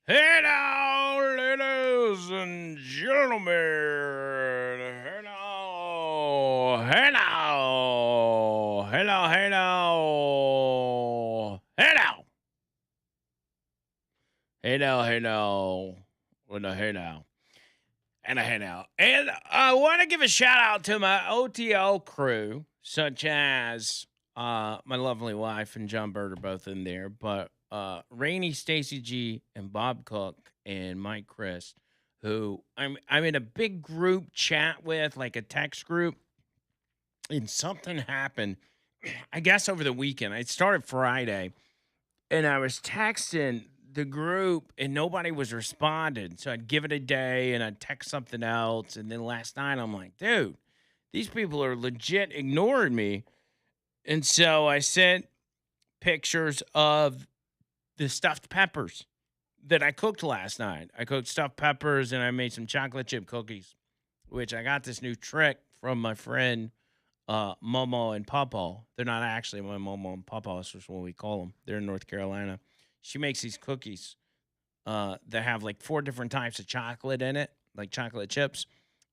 Hey now, ladies and gentlemen. Hey now. Hey now. Hey now. Hey now. Hey now. Hey now. Hey now. With a hey now. And a hey now. And I want to give a shout out to my OTL crew, such as my lovely wife and John Bird are both in there, but Rainey, Stacy G, and Bob Cook and Mike Chris, who I'm in a big group chat with, like a text group, and something happened. I guess over the weekend. It started Friday, and I was texting the group and nobody was responding. So I'd give it a day and I'd text something else. And then last night I'm like, dude, these people are legit ignoring me. And so I sent pictures of the stuffed peppers that I cooked last night. I cooked stuffed peppers and I made some chocolate chip cookies, which I got this new trick from my friend Momo and Papa. They're not actually my Momo and Papa. That's just what we call them. They're in North Carolina. She makes these cookies that have like four different types of chocolate in it, like chocolate chips,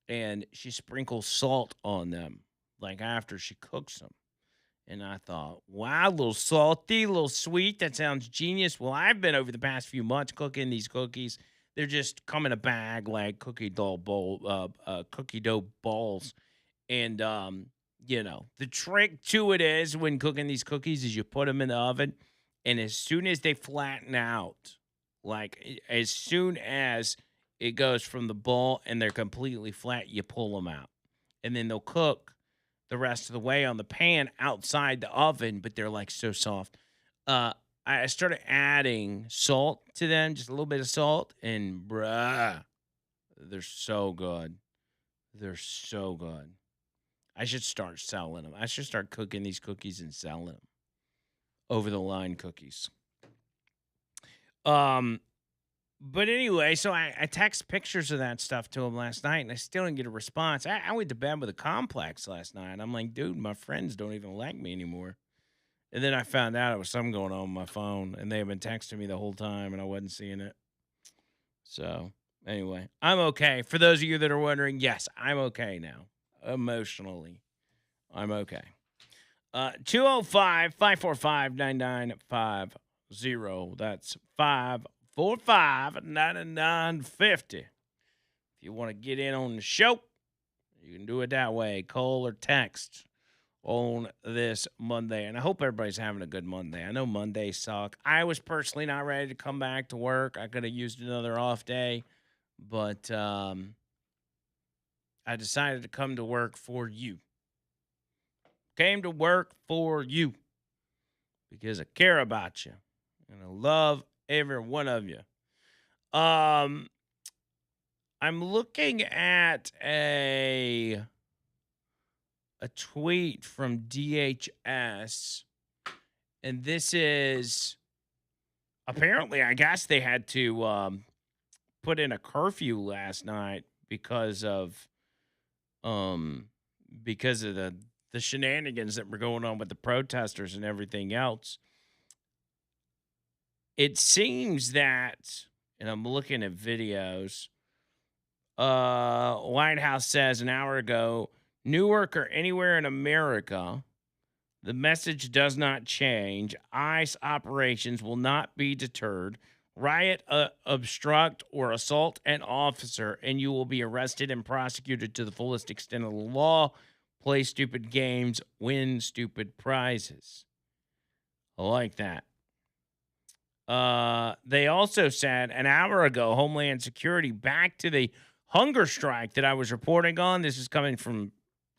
and she sprinkles salt on them, like after she cooks them. And I thought, wow, a little salty, a little sweet. That sounds genius. Well, I've been over the past few months cooking these cookies. They're just come in a bag like cookie dough balls. And the trick to it is when cooking these cookies is you put them in the oven, and as soon as they flatten out, as soon as it goes from the ball and they're completely flat, you pull them out, and then they'll cook the rest of the way on the pan outside the oven, but they're like so soft. Uh, I started adding salt to them, just a little bit of salt, and bruh, they're so good. They're so good. I should start selling them. I should start cooking these cookies and selling them over the line cookies. Um, but anyway, so I text pictures of that stuff to him last night, and I still didn't get a response. I went to bed with a complex last night. I'm like, dude, my friends don't even like me anymore. And then I found out it was something going on with my phone, and they had been texting me the whole time, and I wasn't seeing it. So anyway, I'm okay. For those of you that are wondering, yes, I'm okay now. Emotionally, I'm okay. 205 That's 545 If you want to get in on the show, you can do it that way. Call or text on this Monday. And I hope everybody's having a good Monday. I know Mondays suck. I was personally not ready to come back to work. I could have used another off day, but I decided to come to work for you. Came to work for you because I care about you and I love every one of you. Um, I'm looking at a tweet from DHS, and this is apparently, I guess they had to put in a curfew last night um because of the shenanigans that were going on with the protesters and everything else. It seems that, and I'm looking at videos. White House says an hour ago, Newark or anywhere in America, the message does not change. ICE operations will not be deterred. Riot, obstruct, or assault an officer, and you will be arrested and prosecuted to the fullest extent of the law. Play stupid games, win stupid prizes. I like that. They also said an hour ago, Homeland Security back to the hunger strike that I was reporting on. This is coming from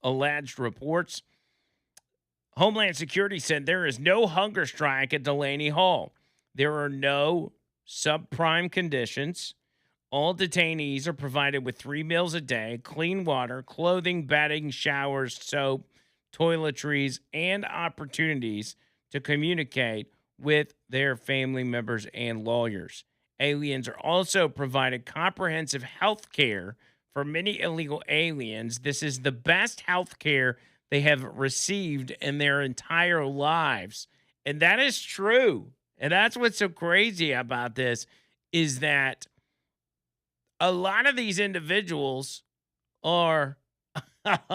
alleged reports. Homeland Security said there is no hunger strike at Delaney Hall. There are no subprime conditions. All detainees are provided with 3 meals a day, clean water, clothing, bedding, showers, soap, toiletries, and opportunities to communicate with their family members and lawyers. Aliens are also provided comprehensive health care for many illegal aliens. This is the best health care they have received in their entire lives. And that is true. And that's what's so crazy about this is that a lot of these individuals are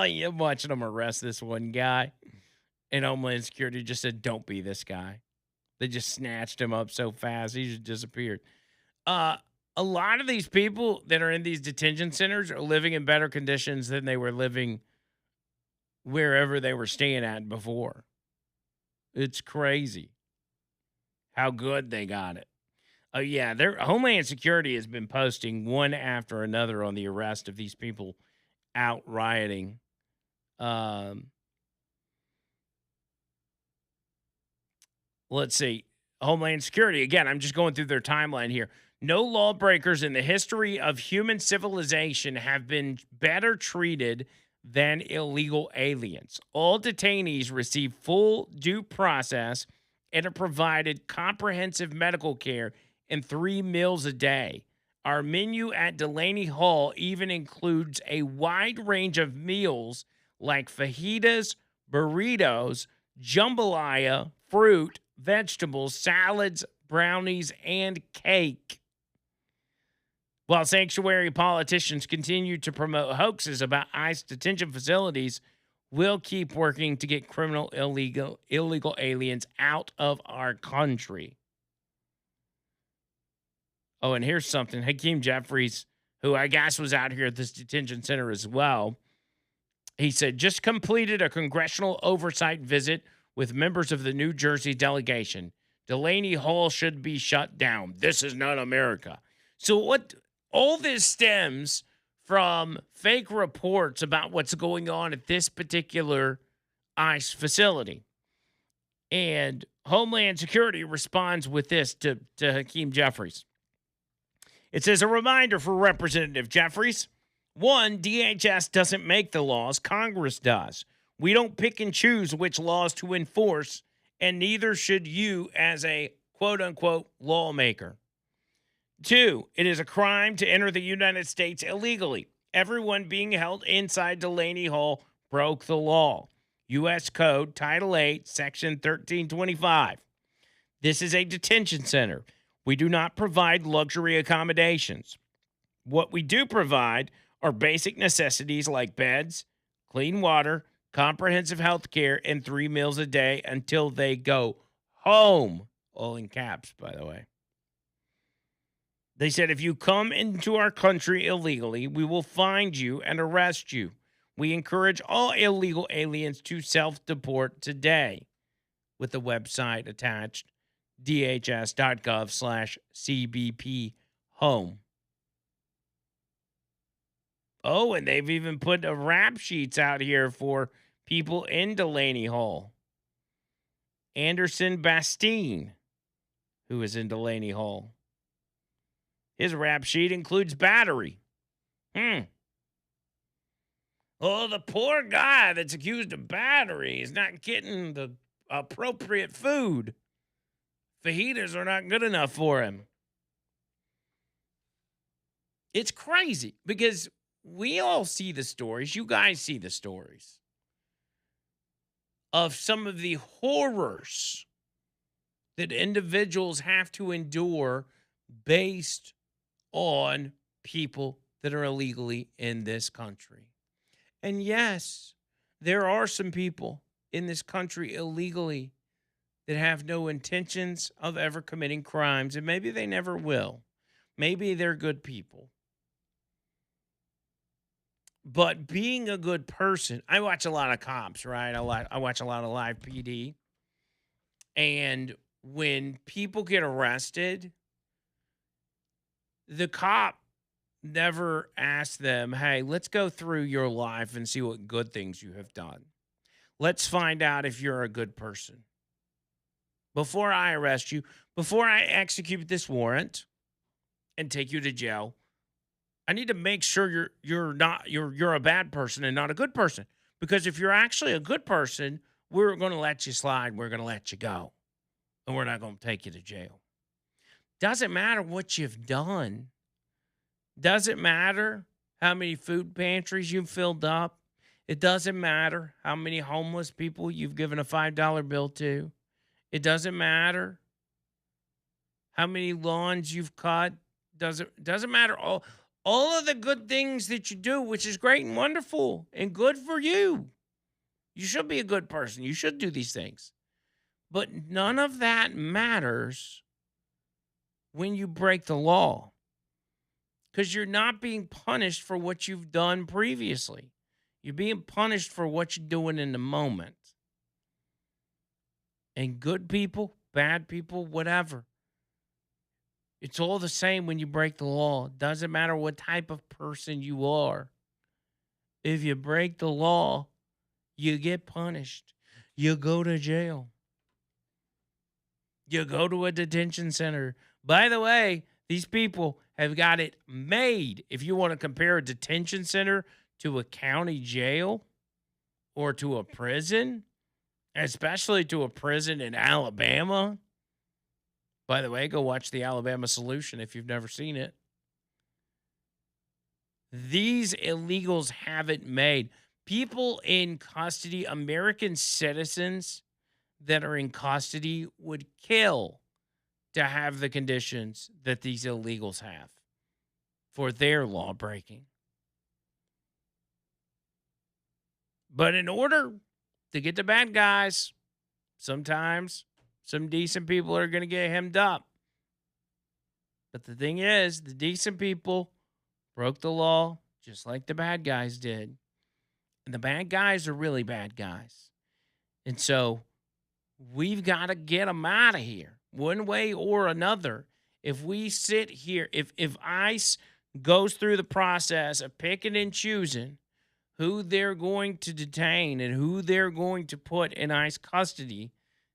you're watching them arrest this one guy, and Homeland Security just said, "Don't be this guy." They just snatched him up so fast, he just disappeared. Uh, a lot of these people that are in these detention centers are living in better conditions than they were living wherever they were staying at before. It's crazy how good they got it. Oh yeah, their Homeland Security has been posting one after another on the arrest of these people out rioting. Um, let's see. Homeland Security, again, I'm just going through their timeline here. No lawbreakers in the history of human civilization have been better treated than illegal aliens. All detainees receive full due process and are provided comprehensive medical care and 3 meals a day. Our menu at Delaney Hall even includes a wide range of meals like fajitas, burritos, jambalaya, fruit, vegetables, salads, brownies, and cake. While sanctuary politicians continue to promote hoaxes about ICE detention facilities, we'll keep working to get criminal illegal aliens out of our country. Oh, and here's something. Hakeem Jeffries, who I guess was out here at this detention center as well, he said, just completed a congressional oversight visit with members of the New Jersey delegation. Delaney Hall should be shut down. This is not America. So what all this stems from fake reports about what's going on at this particular ICE facility. And Homeland Security responds with this to Hakeem Jeffries. It says, a reminder for Representative Jeffries. One, DHS doesn't make the laws, Congress does. We don't pick and choose which laws to enforce, and neither should you as a quote-unquote lawmaker. Two, it is a crime to enter the United States illegally. Everyone being held inside Delaney Hall broke the law. U.S. Code, Title 8, Section 1325. This is a detention center. We do not provide luxury accommodations. What we do provide are basic necessities like beds, clean water, comprehensive health care, and 3 meals a day until they go home. All in caps, by the way. They said, if you come into our country illegally, we will find you and arrest you. We encourage all illegal aliens to self-deport today, with the website attached, dhs.gov/CBP home. Oh, and they've even put a rap sheets out here for people in Delaney Hall. Anderson Bastine, who is in Delaney Hall. His rap sheet includes battery. Oh, the poor guy that's accused of battery is not getting the appropriate food. Fajitas are not good enough for him. It's crazy because we all see the stories. You guys see the stories of some of the horrors that individuals have to endure based on people that are illegally in this country. And yes, there are some people in this country illegally that have no intentions of ever committing crimes, and maybe they never will. Maybe they're good people. But being a good person, I watch a lot of cops, right? I watch a lot of live PD. And when people get arrested, the cop never asks them, hey, let's go through your life and see what good things you have done. Let's find out if you're a good person. Before I arrest you, before I execute this warrant and take you to jail, I need to make sure you're a bad person and not a good person. Because if you're actually a good person, we're going to let you slide. We're going to let you go. And we're not going to take you to jail. Doesn't matter what you've done. Doesn't matter how many food pantries you've filled up. It doesn't matter how many homeless people you've given a $5 bill to. It doesn't matter how many lawns you've cut Doesn't matter. All of the good things that you do, which is great and wonderful and good for you. You should be a good person. You should do these things. But none of that matters when you break the law, because you're not being punished for what you've done previously. You're being punished for what you're doing in the moment. And good people, bad people, whatever. It's all the same when you break the law. Doesn't matter what type of person you are. If you break the law, you get punished. You go to jail. You go to a detention center. By the way, these people have got it made. If you want to compare a detention center to a county jail or to a prison, especially to a prison in Alabama. By the way, go watch the Alabama Solution if you've never seen it. These illegals have it made. People in custody, American citizens that are in custody, would kill to have the conditions that these illegals have for their law breaking. But in order to get the bad guys, sometimes some decent people are going to get hemmed up. But the thing is, the decent people broke the law just like the bad guys did. And the bad guys are really bad guys. And so we've got to get them out of here one way or another. If we sit here, if ICE goes through the process of picking and choosing who they're going to detain and who they're going to put in ICE custody,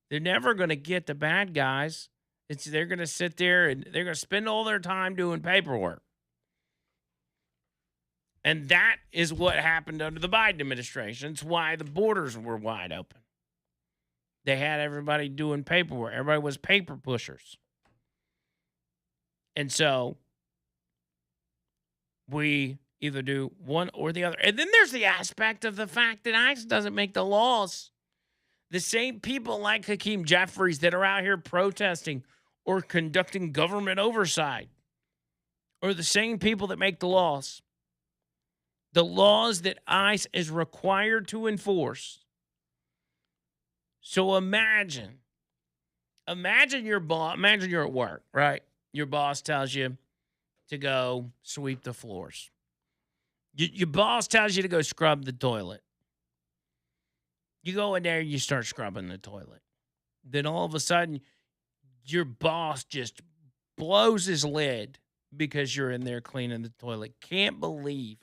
they're never going to get the bad guys. They're going to sit there and they're going to spend all their time doing paperwork. And that is what happened under the Biden administration. It's why the borders were wide open. They had everybody doing paperwork. Everybody was paper pushers. And so we either do one or the other. And then there's the aspect of the fact that ICE doesn't make the laws. The same people like Hakeem Jeffries that are out here protesting or conducting government oversight are the same people that make the laws. The laws that ICE is required to enforce. So imagine your boss, imagine you're at work, right? Your boss tells you to go sweep the floors. Your boss tells you to go scrub the toilet. You go in there and you start scrubbing the toilet. Then all of a sudden, your boss just blows his lid because you're in there cleaning the toilet. Can't believe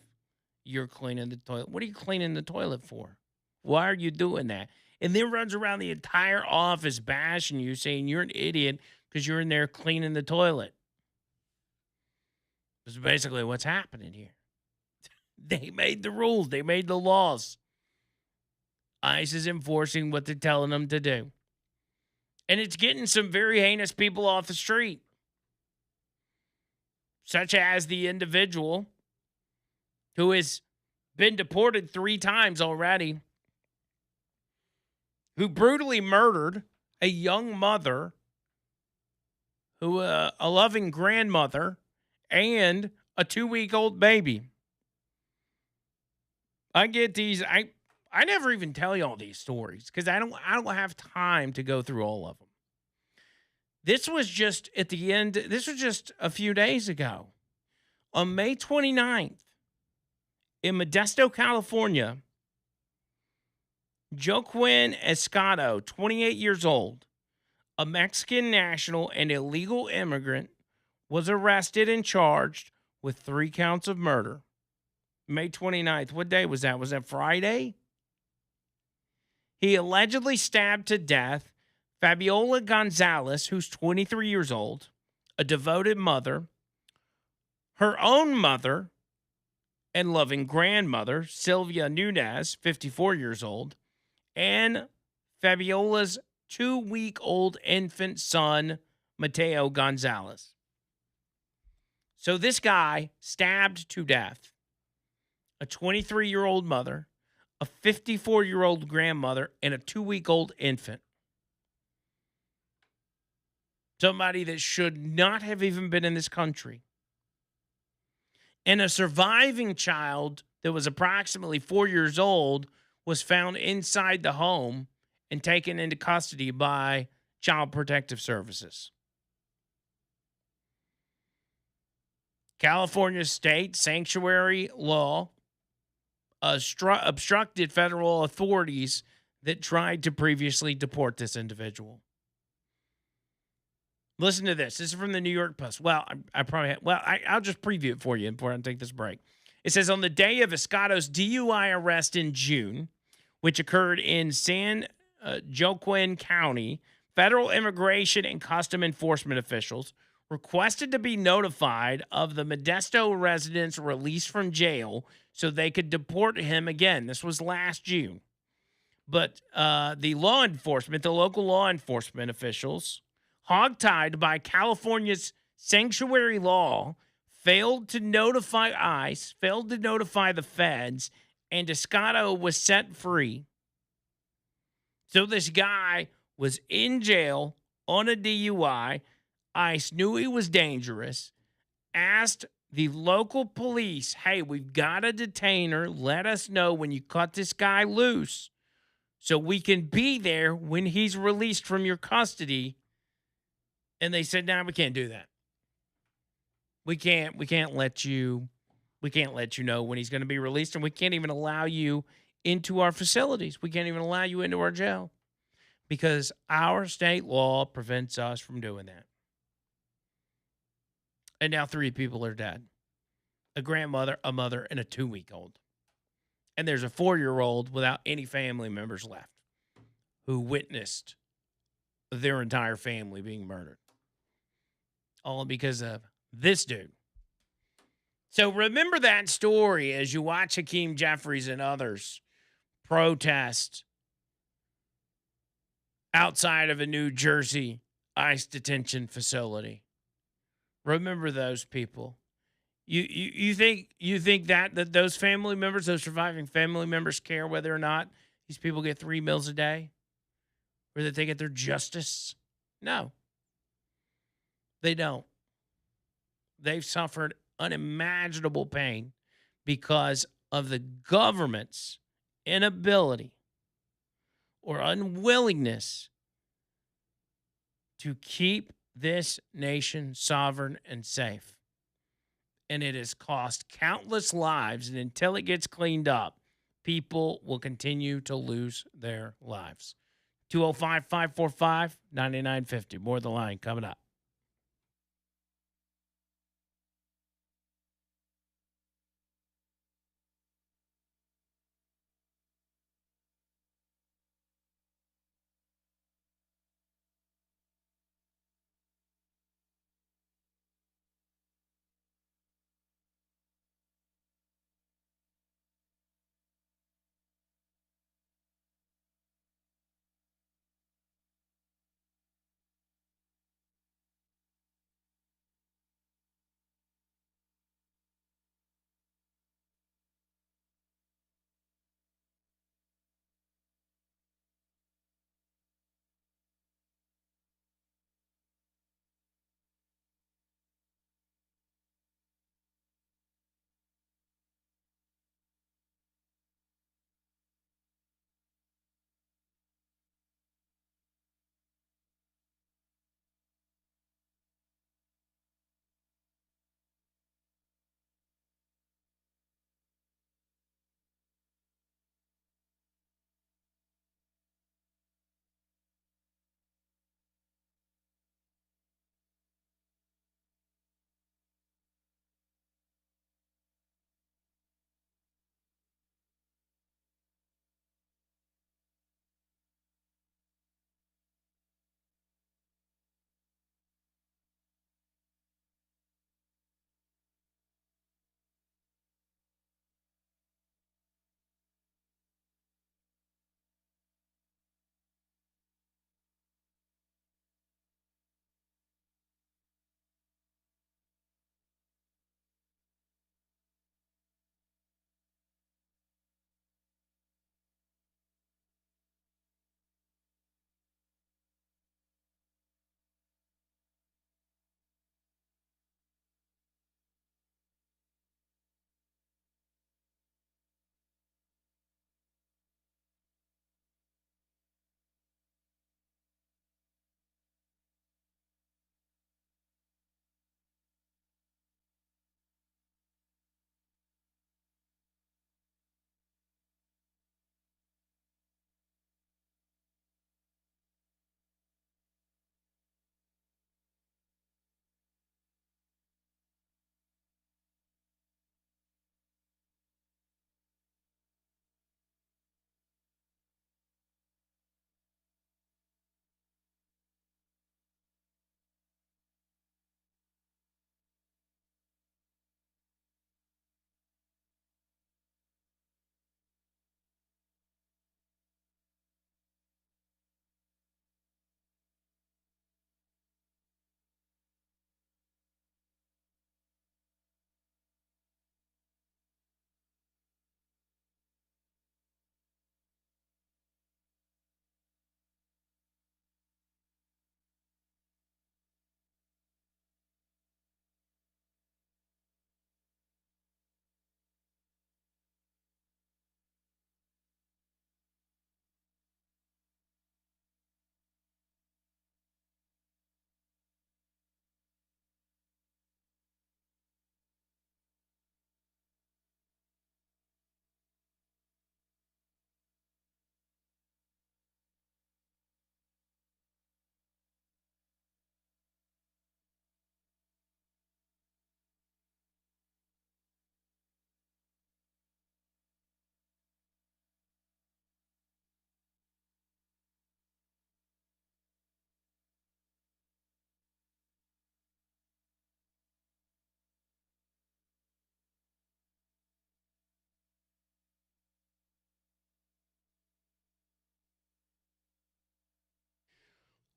you're cleaning the toilet. What are you cleaning the toilet for? Why are you doing that? And then runs around the entire office bashing you, saying you're an idiot because you're in there cleaning the toilet. That's basically what's happening here. They made the rules. They made the laws. ICE is enforcing what they're telling them to do. And it's getting some very heinous people off the street, such as the individual who has been deported 3 times already, who brutally murdered a young mother, who a loving grandmother, and a 2-week-old baby. I get these. I never even tell you all these stories because I don't have time to go through all of them. This was just at the end. This was just a few days ago. On May 29th, in Modesto, California, Joaquin Escado, 28 years old, a Mexican national and illegal immigrant, was arrested and charged with 3 counts of murder. May 29th. What day was that? Was that Friday? He allegedly stabbed to death Fabiola Gonzalez, who's 23 years old, a devoted mother, her own mother and loving grandmother, Sylvia Nunez, 54 years old, and Fabiola's 2-week-old infant son, Mateo Gonzalez. So this guy stabbed to death a 23-year-old mother, a 54-year-old grandmother, and a 2-week-old infant. Somebody that should not have even been in this country. And a surviving child that was approximately 4 years old was found inside the home and taken into custody by Child Protective Services. California state sanctuary law obstructed federal authorities that tried to previously deport this individual. Listen to this. This is from the New York Post. Well, I'll just preview it for you before I take this break. It says on the day of Escato's DUI arrest in June, which occurred in San Joaquin County, federal immigration and custom enforcement officials requested to be notified of the Modesto resident's release from jail so they could deport him again. This was last June. But the local law enforcement officials, hogtied by California's sanctuary law, failed to notify ICE, failed to notify the feds, and Escato was set free. So this guy was in jail on a DUI. ICE knew he was dangerous, asked the local police, hey, we've got a detainer. Let us know when you cut this guy loose so we can be there when he's released from your custody. And they said, no, we can't do that. We can't let you know when he's going to be released, and we can't even allow you into our facilities. We can't even allow you into our jail because our state law prevents us from doing that. And now 3 people are dead. A grandmother, a mother, and a 2-week-old. And there's a 4-year-old without any family members left who witnessed their entire family being murdered. All because of this dude. So remember that story as you watch Hakeem Jeffries and others protest outside of a New Jersey ICE detention facility. Remember those people. You think that those family members, those surviving family members, care whether or not these people get 3 meals a day, or that they get their justice? No, they don't. They've suffered unimaginable pain because of the government's inability or unwillingness to keep this nation sovereign and safe. And it has cost countless lives. And until it gets cleaned up, people will continue to lose their lives. 205-545-9950. More of the line coming up.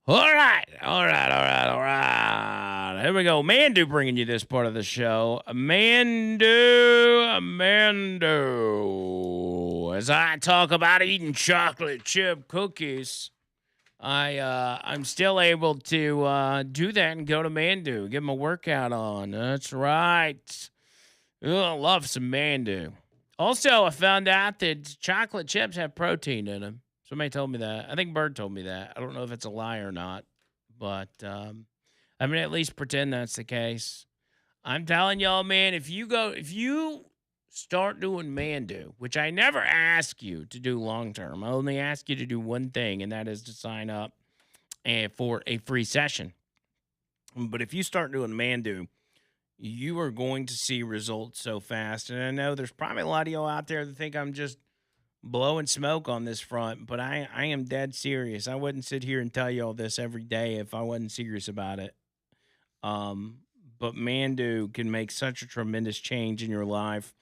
All right, all right, all right, all right. Here we go. Mandu bringing you this part of the show. Mando. As I talk about eating chocolate chip cookies, I'm still able to do that and go to Mandu, get my workout on. That's right. Ooh, I love some Mandu. Also, I found out that chocolate chips have protein in them. Somebody told me that. I think Bird told me that. I don't know if it's a lie or not, but I mean, at least pretend that's the case. I'm telling y'all, man, if you start doing Mandu, which I never ask you to do long term, I only ask you to do one thing, and that is to sign up for a free session. But if you start doing Mandu, you are going to see results so fast. And I know there's probably a lot of y'all out there that think I'm just blowing smoke on this front, but I am dead serious. I wouldn't sit here and tell you all this every day if I wasn't serious about it. Um, but Mandu can make such a tremendous change in your life.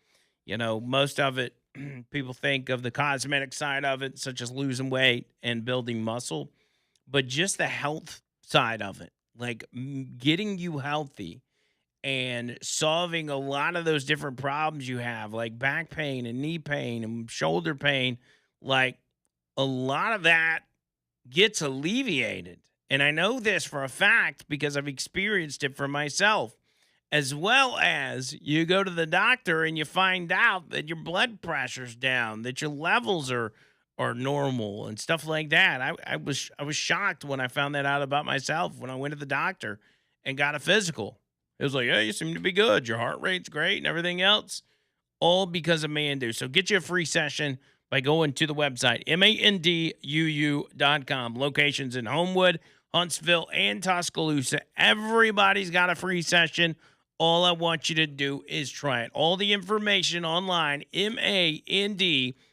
You know, most of it, people think of the cosmetic side of it, such as losing weight and building muscle, but just the health side of it, like getting you healthy and solving a lot of those different problems you have, like back pain and knee pain and shoulder pain, like a lot of that gets alleviated. And I know this for a fact because I've experienced it for myself. As well as you go to the doctor and you find out that your blood pressure's down, that your levels are normal and stuff like that. I was shocked when I found that out about myself when I went to the doctor and got a physical. It was like, hey, you seem to be good. Your heart rate's great and everything else, all because of Mandu. So get you a free session by going to the website, manduu.com. Locations in Homewood, Huntsville, and Tuscaloosa. Everybody's got a free session. All I want you to do is try it. All the information online, manduu.com.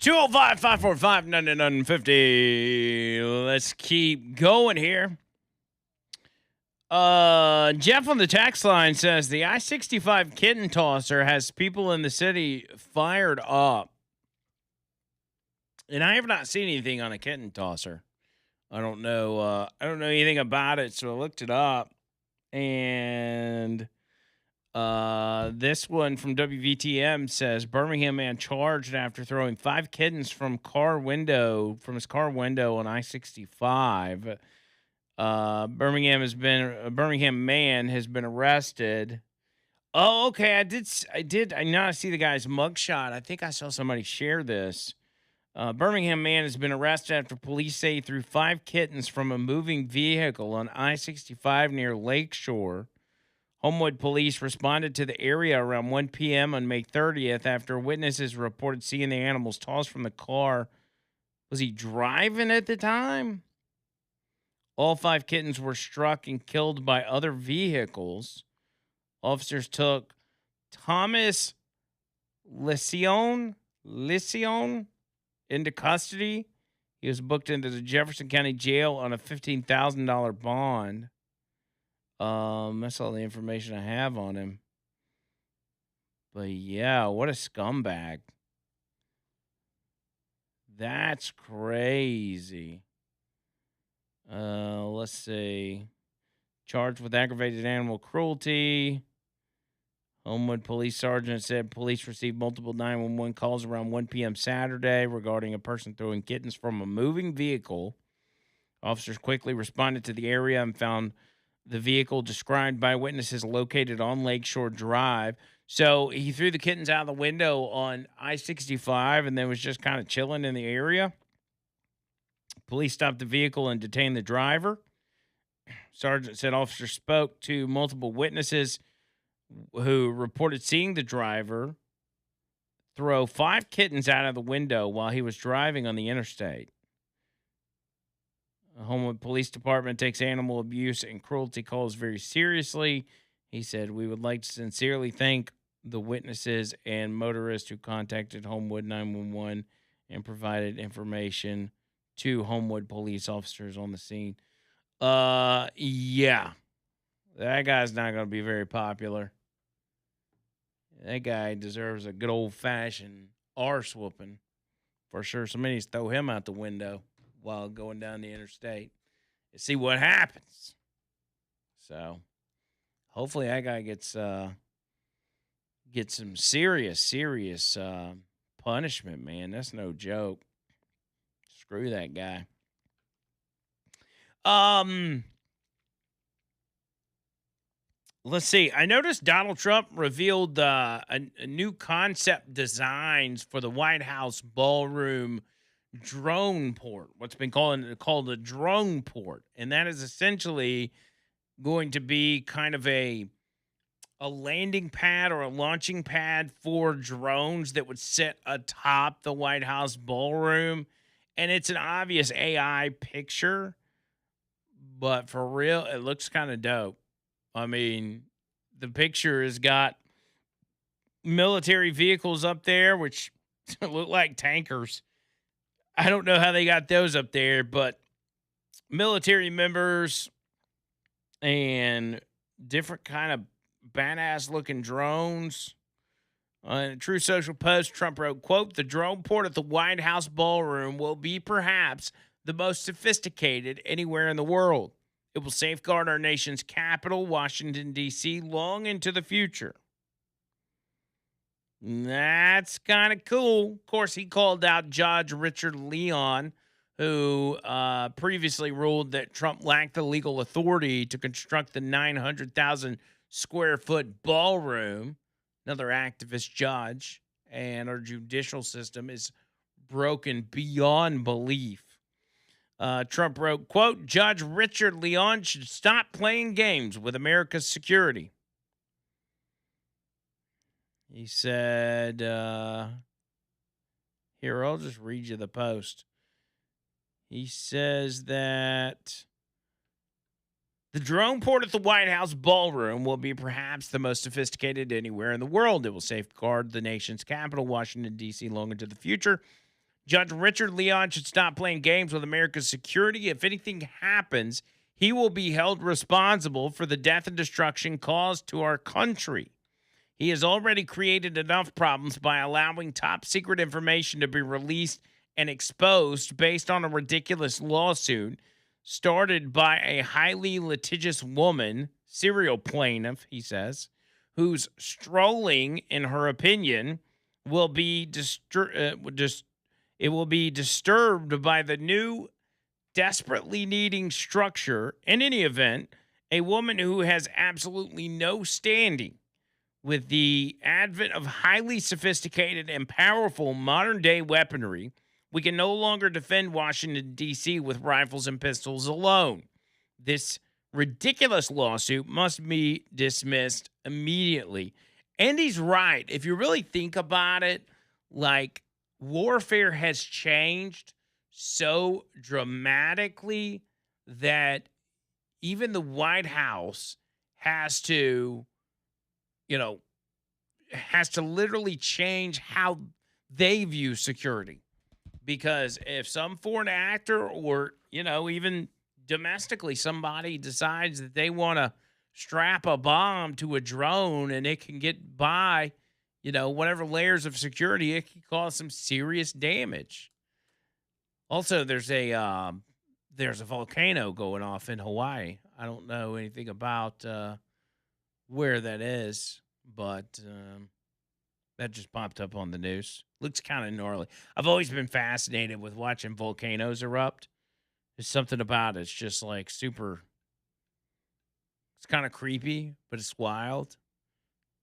205 545 9950. Let's keep going here. Jeff on the text line says the I-65 kitten tosser has people in the city fired up. And I have not seen anything on a kitten tosser. I don't know anything about it, so I looked it up. And this one from WVTM says Birmingham man charged after throwing 5 kittens from his car window on I-65. A Birmingham man has been arrested. Oh, okay. I now see the guy's mugshot. I think I saw somebody share this. Birmingham man has been arrested after police say he threw 5 kittens from a moving vehicle on I-65 near Lakeshore. Homewood police responded to the area around 1 p.m. on May 30th after witnesses reported seeing the animals tossed from the car. Was he driving at the time? All 5 kittens were struck and killed by other vehicles. Officers took Thomas Liscione into custody. He was booked into the Jefferson County Jail on a $15,000 bond. That's all the information I have on him. But yeah, what a scumbag. That's crazy. Let's see. Charged with aggravated animal cruelty. Homewood Police Sergeant said police received multiple 911 calls around 1 p.m. Saturday regarding a person throwing kittens from a moving vehicle. Officers quickly responded to the area and found the vehicle described by witnesses located on Lakeshore Drive. So he threw the kittens out the window on I-65 and then was just kind of chilling in the area. Police stopped the vehicle and detained the driver. Sergeant said officers spoke to multiple witnesses who reported seeing the driver throw 5 kittens out of the window while he was driving on the interstate. The Homewood Police Department takes animal abuse and cruelty calls very seriously. He said, we would like to sincerely thank the witnesses and motorists who contacted Homewood 911 and provided information to Homewood police officers on the scene. Yeah. That guy's not going to be very popular. That guy deserves a good old-fashioned arse whooping for sure. Somebody needs to throw him out the window while going down the interstate and see what happens. So, hopefully that guy gets some serious punishment, man. That's no joke. Screw that guy. Let's see. I noticed Donald Trump revealed a new concept designs for the White House ballroom drone port, what's been called a drone port. And that is essentially going to be kind of a landing pad or a launching pad for drones that would sit atop the White House ballroom. And it's an obvious AI picture, but for real, it looks kind of dope. I mean, the picture has got military vehicles up there, which look like tankers. I don't know how they got those up there, but military members and different kind of badass looking drones. In a True Social post, Trump wrote, quote, the drone port at the White House ballroom will be perhaps the most sophisticated anywhere in the world. It will safeguard our nation's capital, Washington, D.C., long into the future. That's kind of cool. Of course, he called out Judge Richard Leon, who previously ruled that Trump lacked the legal authority to construct the 900,000 square foot ballroom. Another activist judge, and our judicial system is broken beyond belief. Trump wrote, quote, Judge Richard Leon should stop playing games with America's security. He said, here, I'll just read you the post. He says that the drone port at the White House ballroom will be perhaps the most sophisticated anywhere in the world. It will safeguard the nation's capital, Washington, D.C., long into the future. Judge Richard Leon should stop playing games with America's security. If anything happens, he will be held responsible for the death and destruction caused to our country. He has already created enough problems by allowing top secret information to be released and exposed based on a ridiculous lawsuit started by a highly litigious woman, serial plaintiff, he says, whose strolling, in her opinion, will be it will be disturbed by the new desperately needing structure. In any event, a woman who has absolutely no standing with the advent of highly sophisticated and powerful modern day weaponry, we can no longer defend Washington, D.C. with rifles and pistols alone. This ridiculous lawsuit must be dismissed immediately. And he's right. If you really think about it, like, warfare has changed so dramatically that even the White House has to, has to literally change how they view security. Because if some foreign actor or, even domestically somebody decides that they want to strap a bomb to a drone and it can get by, whatever layers of security, it can cause some serious damage. Also, there's a volcano going off in Hawaii. I don't know anything about where that is, but that just popped up on the news. Looks kind of gnarly. I've always been fascinated with watching volcanoes erupt. There's something about it. It's just like super. It's kind of creepy, but it's wild.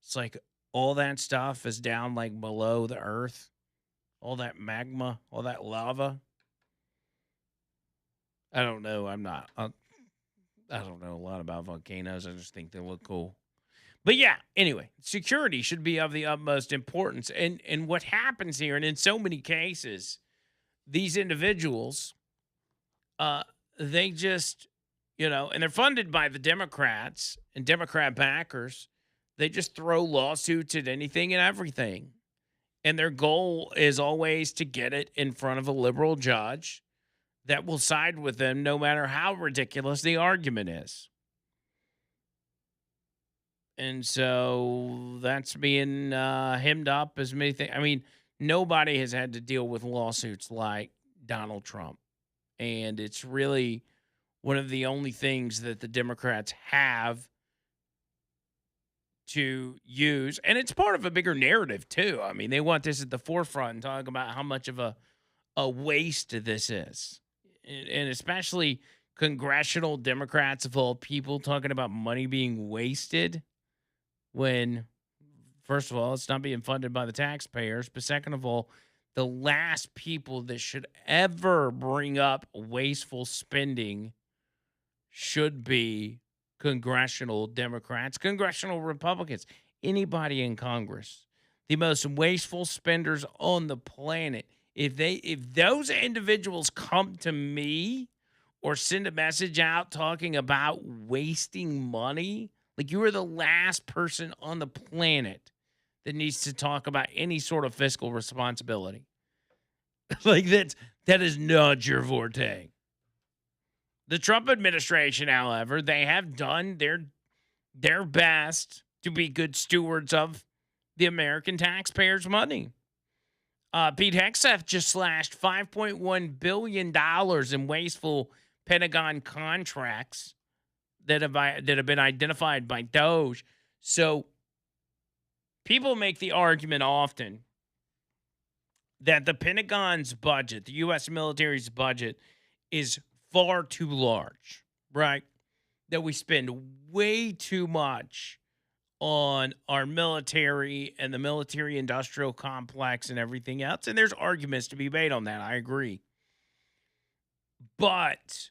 It's like all that stuff is down like below the earth. All that magma, all that lava. I don't know. I don't know a lot about volcanoes. I just think they look cool. But yeah, anyway, security should be of the utmost importance. And what happens here, and in so many cases, these individuals, they just, and they're funded by the Democrats and Democrat backers. They just throw lawsuits at anything and everything. And their goal is always to get it in front of a liberal judge that will side with them no matter how ridiculous the argument is. And so that's being hemmed up as many things. I mean, nobody has had to deal with lawsuits like Donald Trump. And it's really one of the only things that the Democrats have to use. And it's part of a bigger narrative, too. I mean, they want this at the forefront and talk about how much of a waste this is. And especially congressional Democrats of all people talking about money being wasted. When, first of all, it's not being funded by the taxpayers. But second of all, the last people that should ever bring up wasteful spending should be congressional Democrats, congressional Republicans, anybody in Congress. The most wasteful spenders on the planet. If those individuals come to me or send a message out talking about wasting money, like, you are the last person on the planet that needs to talk about any sort of fiscal responsibility. Like, that is not your forte. The Trump administration, however, they have done their best to be good stewards of the American taxpayers' money. Pete Hegseth just slashed $5.1 billion in wasteful Pentagon contracts that have been identified by DOJ. So people make the argument often that the Pentagon's budget, the U.S. military's budget, is far too large, right? That we spend way too much on our military and the military industrial complex and everything else. And there's arguments to be made on that. I agree. But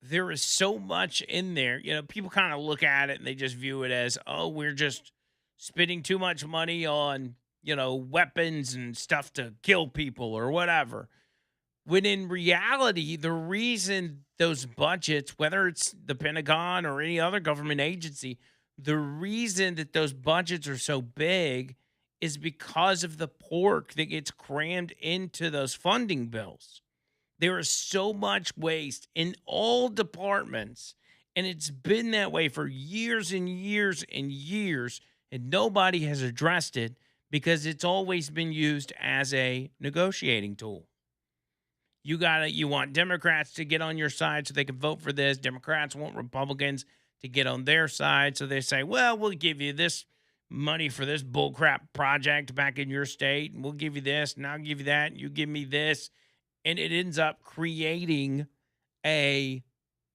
there is so much in there. People kind of look at it and they just view it as, oh, we're just spending too much money on, weapons and stuff to kill people or whatever. When in reality, the reason those budgets, whether it's the Pentagon or any other government agency, the reason that those budgets are so big is because of the pork that gets crammed into those funding bills. There is so much waste in all departments, and it's been that way for years and years and years, and nobody has addressed it because it's always been used as a negotiating tool. You want Democrats to get on your side so they can vote for this. Democrats want Republicans to get on their side. So they say, well, we'll give you this money for this bullcrap project back in your state, and we'll give you this, and I'll give you that, and you give me this. And it ends up creating a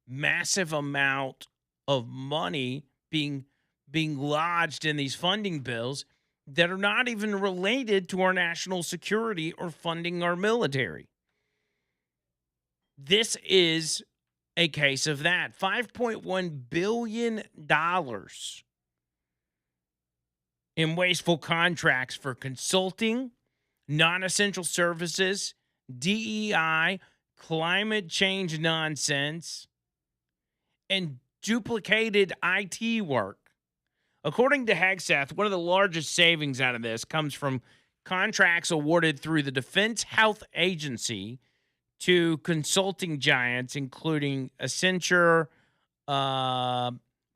massive amount of money being lodged in these funding bills that are not even related to our national security or funding our military. This is a case of that. $5.1 billion in wasteful contracts for consulting, non essential services, DEI, climate change nonsense, and duplicated IT work. According to Hegseth, one of the largest savings out of this comes from contracts awarded through the Defense Health Agency to consulting giants, including Accenture,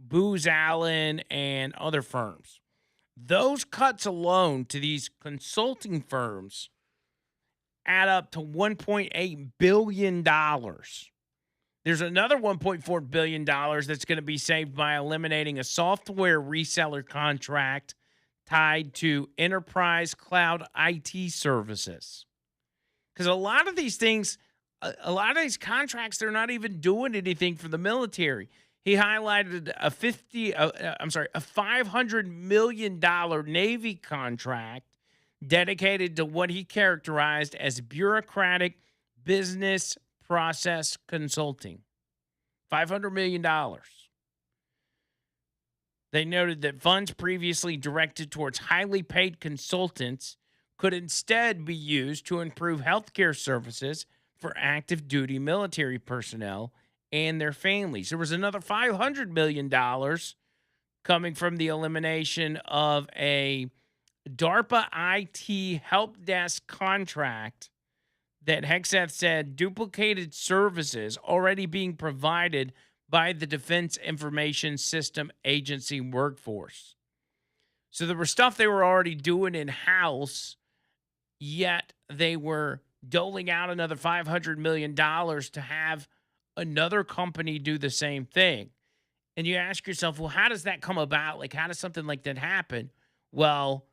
Booz Allen, and other firms. Those cuts alone to these consulting firms add up to $1.8 billion. There's another $1.4 billion that's going to be saved by eliminating a software reseller contract tied to enterprise cloud IT services. Because a lot of these things, a lot of these contracts, they're not even doing anything for the military. He highlighted a $500 million Navy contract dedicated to what he characterized as bureaucratic business process consulting. $500 million. They noted that funds previously directed towards highly paid consultants could instead be used to improve healthcare services for active duty military personnel and their families. There was another $500 million coming from the elimination of a DARPA IT help desk contract that Hegseth said duplicated services already being provided by the Defense Information System Agency workforce. So there was stuff they were already doing in-house, yet they were doling out another $500 million to have another company do the same thing. And you ask yourself, well, how does that come about? Like, how does something like that happen? Well,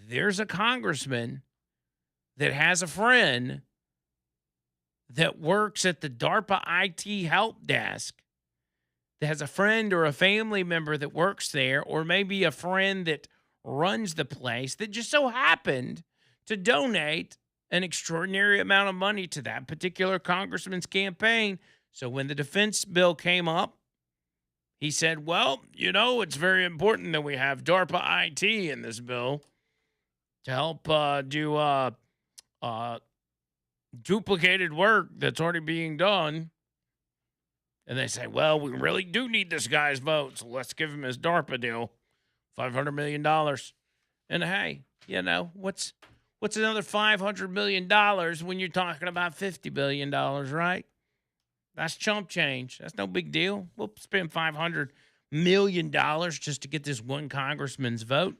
there's a congressman that has a friend that works at the DARPA IT help desk, that has a friend or a family member that works there, or maybe a friend that runs the place that just so happened to donate an extraordinary amount of money to that particular congressman's campaign. So when the defense bill came up, he said, well, it's very important that we have DARPA IT in this bill to help do duplicated work that's already being done. And they say, well, we really do need this guy's vote, so let's give him his DARPA deal, $500 million. And hey, what's another $500 million when you're talking about $50 billion, right? That's chump change. That's no big deal. We'll spend $500 million just to get this one congressman's vote.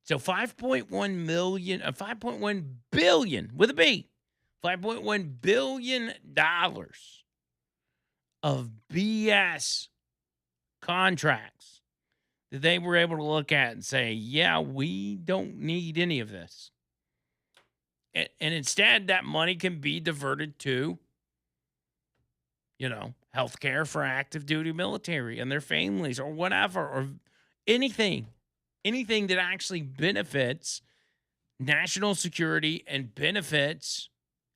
So $5.1 billion with a B, $5.1 billion of BS contracts that they were able to look at and say, yeah, we don't need any of this. And instead, that money can be diverted to, health care for active duty military and their families or whatever, or anything that actually benefits national security and benefits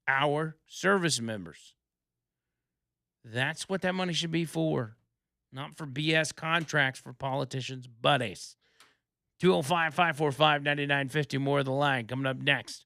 our service members. That's what that money should be for, not for BS contracts for politicians' buddies. 205-545-9950, more of the line coming up next.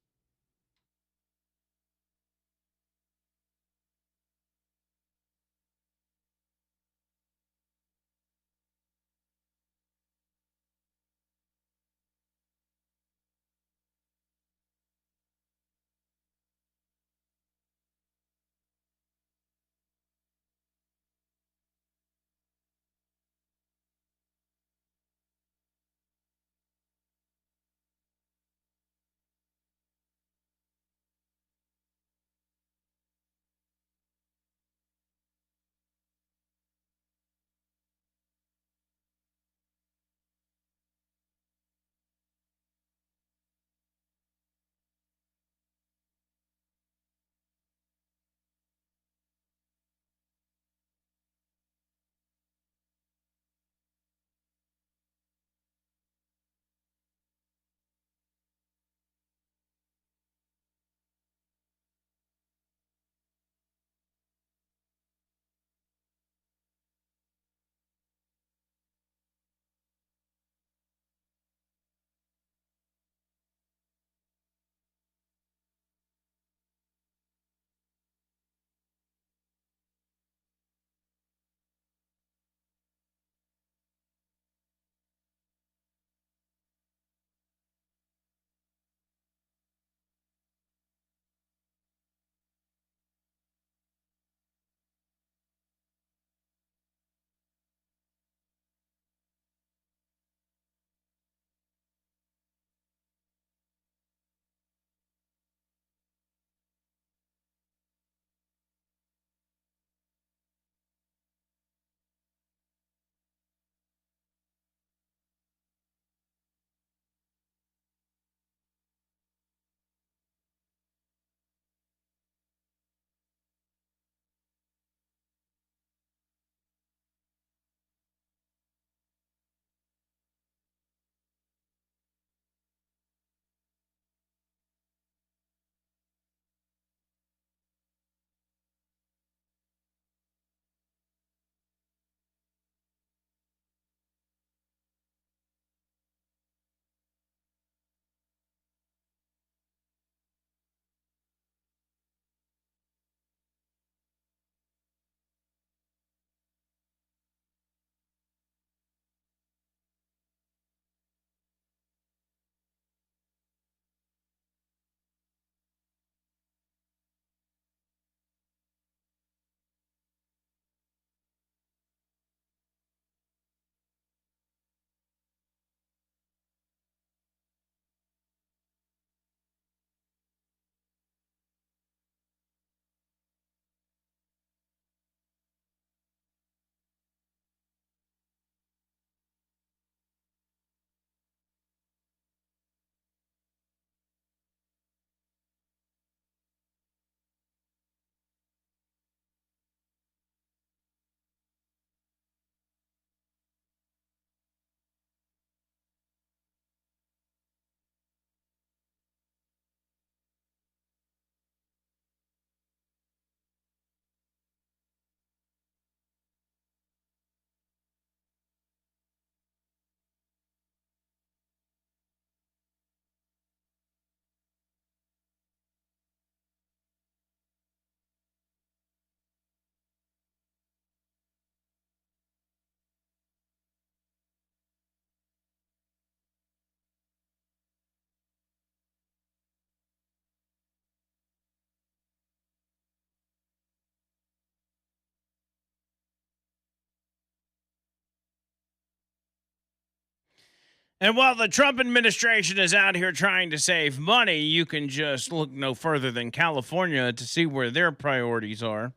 And while the Trump administration is out here trying to save money, you can just look no further than California to see where their priorities are.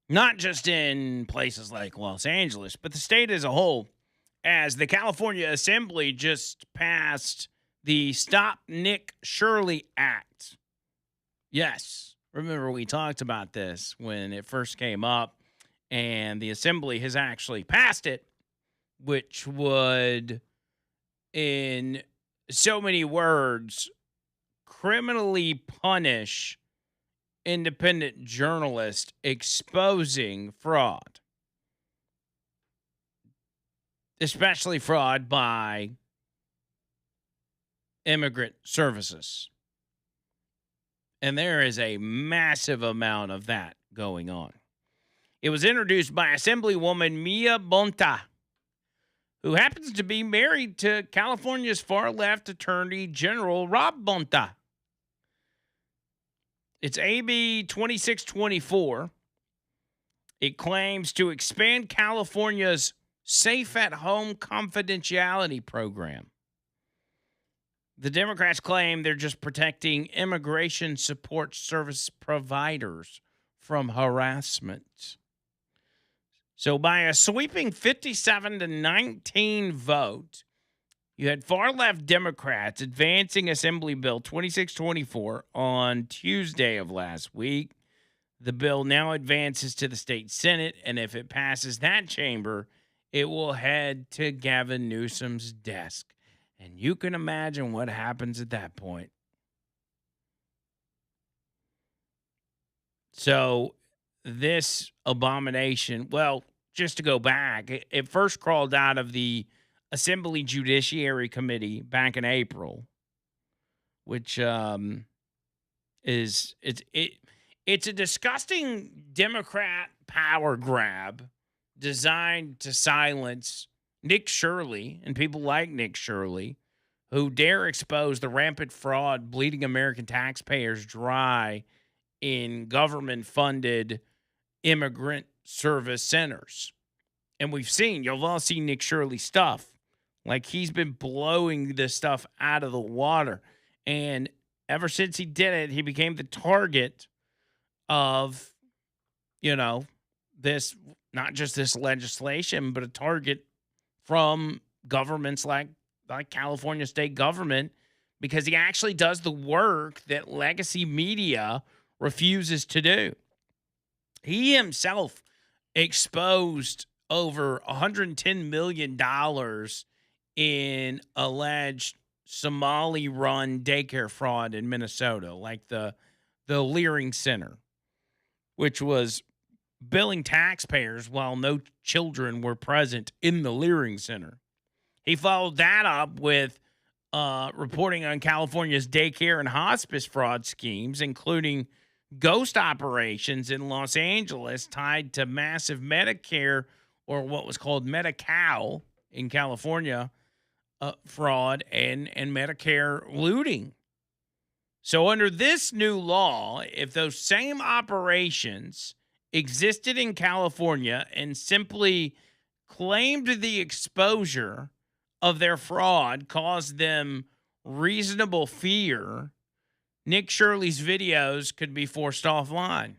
Not just in places like Los Angeles, but the state as a whole, as the California Assembly just passed the Stop Nick Shirley Act. Yes, remember we talked about this when it first came up, and the Assembly has actually passed it, which would, in so many words, criminally punish independent journalists exposing fraud, especially fraud by immigrant services. And there is a massive amount of that going on. It was introduced by Assemblywoman Mia Bonta, who happens to be married to California's far-left Attorney General Rob Bonta. It's AB 2624. It claims to expand California's Safe at Home confidentiality program. The Democrats claim they're just protecting immigration support service providers from harassment. So by a sweeping 57-19 vote, you had far-left Democrats advancing Assembly Bill 2624 on Tuesday of last week. The bill now advances to the state Senate, and if it passes that chamber, it will head to Gavin Newsom's desk. And you can imagine what happens at that point. So this abomination, well, just to go back, it first crawled out of the Assembly Judiciary Committee back in April, which it's a disgusting Democrat power grab designed to silence Nick Shirley and people like Nick Shirley, who dare expose the rampant fraud bleeding American taxpayers dry in government-funded immigrant service centers. And we've seen, you've all seen Nick Shirley stuff. Like, he's been blowing this stuff out of the water. And ever since he did it, he became the target of, this, not just this legislation, but a target from governments like California state government, because he actually does the work that legacy media refuses to do. He himself exposed over $110 million in alleged Somali-run daycare fraud in Minnesota, like the Leering Center, which was billing taxpayers while no children were present in the Leering Center. He followed that up with reporting on California's daycare and hospice fraud schemes, including ghost operations in Los Angeles tied to massive Medicare, or what was called Medi-Cal in California, fraud and Medicare looting. So under this new law, if those same operations existed in California and simply claimed the exposure of their fraud caused them reasonable fear, Nick Shirley's videos could be forced offline.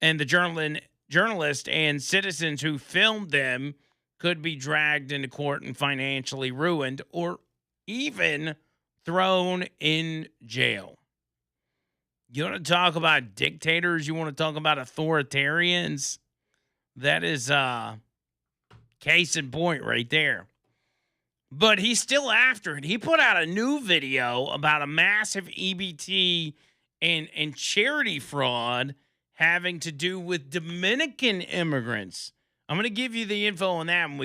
And the journalist and citizens who filmed them could be dragged into court and financially ruined, or even thrown in jail. You want to talk about dictators? You want to talk about authoritarians? That is case in point right there. But he's still after it. He put out a new video about a massive EBT and charity fraud having to do with Dominican immigrants. I'm going to give you the info on that when we